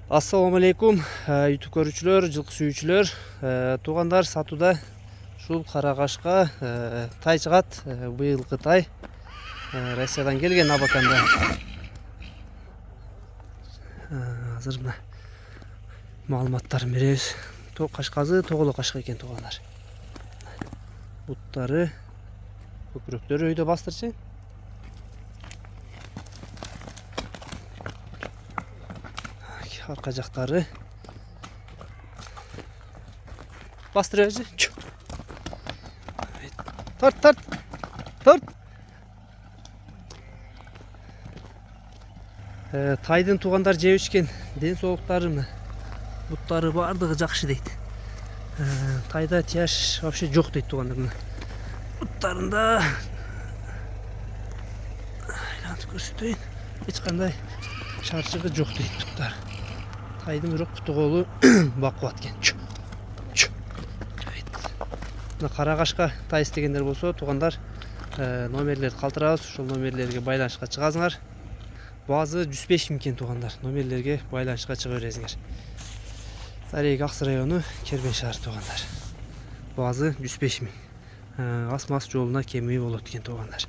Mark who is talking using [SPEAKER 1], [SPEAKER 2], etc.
[SPEAKER 1] Assalamu alaikum YouTube көрүүчүлөр, жылкы сүйүүчүлөр. Туугандар, сатууда ушул Карагашка тай чыгат. Быйылкы тай Россиядан келген Абаканда. Азыр мына маалыматтарын беребиз. Кашказы тоголо кашка экен туугандар. Буттары, көкүрөктөрү өйдө бастырчы. Arka jактары бастырып жи. Тарт. Тайдын туугандар жеп ичкен ден соолуктары, буттары бардыгы жакшы дейт. Тайда тияш вообще жок дейт туугандар. Буттарында айлантып көрсөтөйүн. Эч кандай шарчыгы жок дейт буттар. Тайдын бирок буту колу бакубат экен. Мына Карагашка тай истегендер болсо, туугандар, номерлерди калтырабыз. Ошол номерлерге байланышка чыгасыңар. Базы 105 000 экен туугандар. Номерлерге байланышка чыга бересиңер. Тарейк Аксы району, Кербен шаары туугандар. Базы 105 000. Ас-мас жолуна кемии болот экен туугандар.